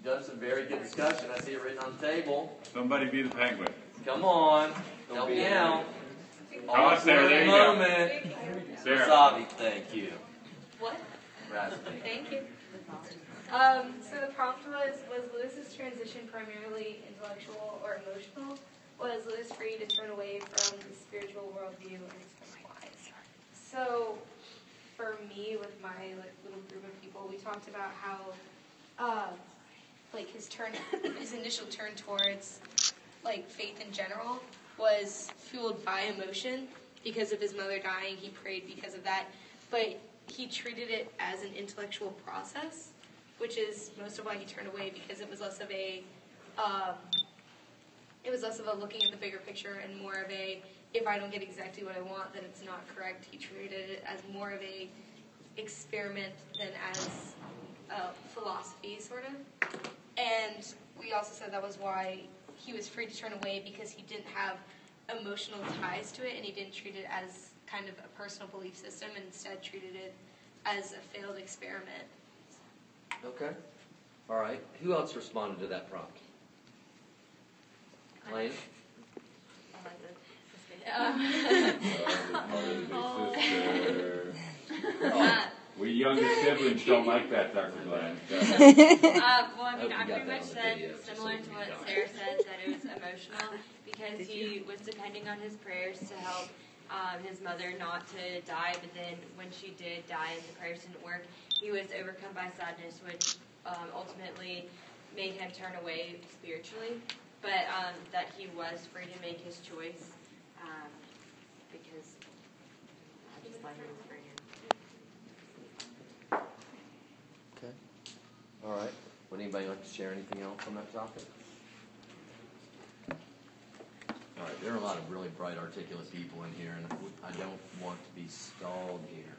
You've done some very good discussion. I see it written on the table. Somebody be the penguin. Come on. Help me out. Oh, Sarah, there you go. Sarah. Savi, thank you. What? Raspy. Thank you. So the prompt was Lewis's transition primarily intellectual or emotional? Was Lewis free to turn away from the spiritual worldview and explain why? So for me, with my little group of people, we talked about how his initial turn towards faith in general was fueled by emotion because of his mother dying. He prayed because of that, but he treated it as an intellectual process, which is most of why he turned away, because it was less of a looking at the bigger picture and more of a, if I don't get exactly what I want, then it's not correct. He treated it as more of a experiment than as a philosophy, sort of. And we also said that was why he was free to turn away, because he didn't have emotional ties to it, and he didn't treat it as kind of a personal belief system, and instead treated it as a failed experiment. Okay. All right. Who else responded to that prompt? Lane? We younger siblings don't like that, Dr. Glenn. Well, I mean, I pretty much said similar to what Sarah said, that it was emotional, because he was depending on his prayers to help his mother not to die, but then when she did die and the prayers didn't work, he was overcome by sadness, which ultimately made him turn away spiritually, but that he was free to make his choice, because I just let him for him. Okay. All right. Would anybody like to share anything else on that topic? All right. There are a lot of really bright, articulate people in here, and I don't want to be stalled here.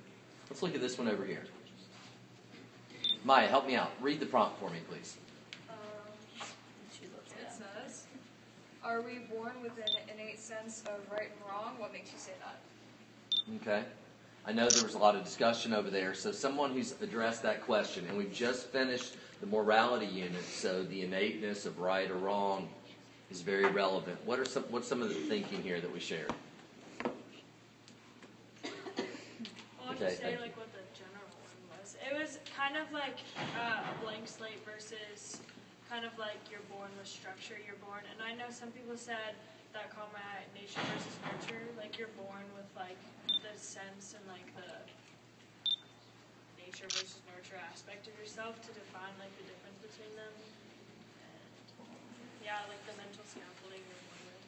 Let's look at this one over here. Maya, help me out. Read the prompt for me, please. It says, are we born with an innate sense of right and wrong? What makes you say that? Okay. I know there was a lot of discussion over there, so someone who's addressed that question, and we've just finished the morality unit, so the innateness of right or wrong is very relevant. What's some of the thinking here that we shared? I'll just say what the general one was. It was kind of like a blank slate versus kind of like you're born with structure, you're born, and I know some people said that combination versus nurture, like you're born with like the sense and like the nature versus nurture aspect of yourself to define like the difference between them. And yeah, like the mental scaffolding you're born with.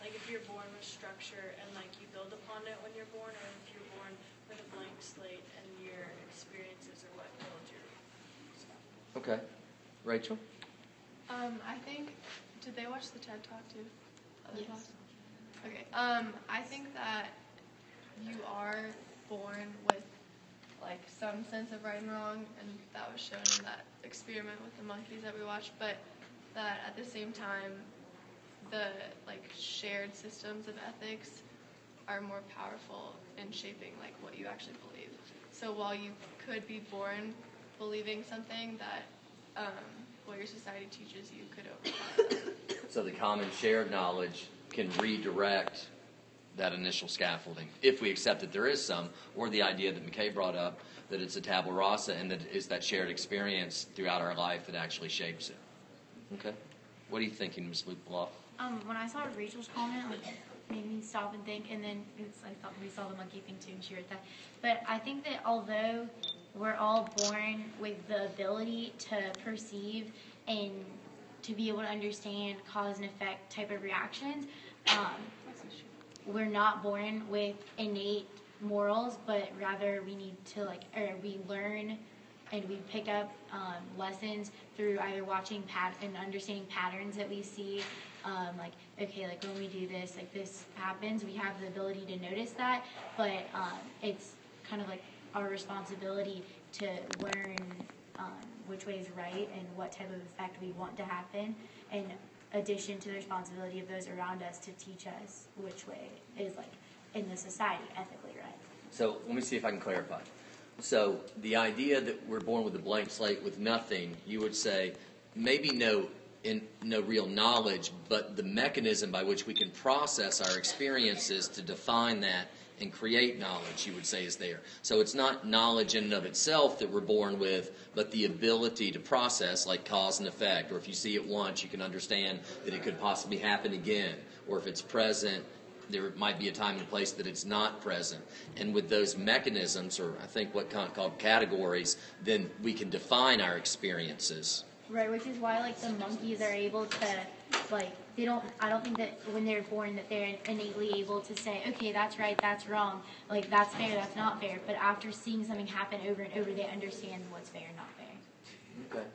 Like if you're born with structure and like you build upon it when you're born, or if you're born with a blank slate and your experiences are what build your scaffolding. Okay. Rachel? I think, did they watch the TED Talk too? Yes. Okay. I think that you are born with like some sense of right and wrong, and that was shown in that experiment with the monkeys that we watched, but that at the same time the like shared systems of ethics are more powerful in shaping like what you actually believe. So while you could be born believing something that what your society teaches you could overcome. So the common shared knowledge can redirect that initial scaffolding, if we accept that there is some, or the idea that McKay brought up, that it's a tabula rasa, and that it's that shared experience throughout our life that actually shapes it. Okay? What are you thinking, Ms. Luke-Bloff? When I saw Rachel's comment, made me stop and think, and then I thought we saw the monkey thing too, and she wrote that. But I think that although we're all born with the ability to perceive and to be able to understand cause and effect type of reactions, we're not born with innate morals, but rather we need to we learn and we pick up lessons through either watching and understanding patterns that we see. When we do this, like this happens, we have the ability to notice that, but it's kind of like our responsibility to learn which way is right and what type of effect we want to happen, in addition to the responsibility of those around us to teach us which way is in the society ethically right. So let me see if I can clarify. So the idea that we're born with a blank slate with nothing, you would say maybe no real knowledge, but the mechanism by which we can process our experiences to define that and create knowledge, you would say, is there. So it's not knowledge in and of itself that we're born with, but the ability to process, like cause and effect. Or if you see it once, you can understand that it could possibly happen again. Or if it's present, there might be a time and a place that it's not present. And with those mechanisms, or I think what called categories, then we can define our experiences. Right, which is why like the monkeys are able to like I don't think that when they're born that they're innately able to say, okay, that's right, that's wrong, like that's fair, that's not fair. But after seeing something happen over and over, they understand what's fair and not fair. Okay.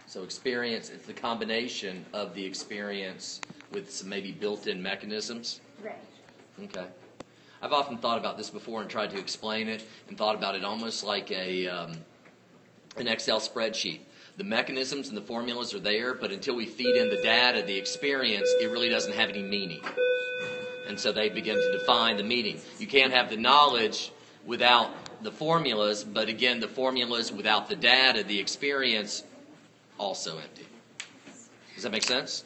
So experience, it's the combination of the experience with some maybe built-in mechanisms. Right. Okay. I've often thought about this before and tried to explain it, and thought about it almost like an Excel spreadsheet. The mechanisms and the formulas are there, but until we feed in the data, the experience, it really doesn't have any meaning. And so they begin to define the meaning. You can't have the knowledge without the formulas, but again, the formulas without the data, the experience, also empty. Does that make sense?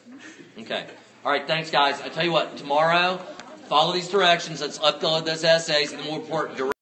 Okay. All right, thanks, guys. I tell you what, tomorrow, follow these directions. Let's upload those essays, and then we'll report directly.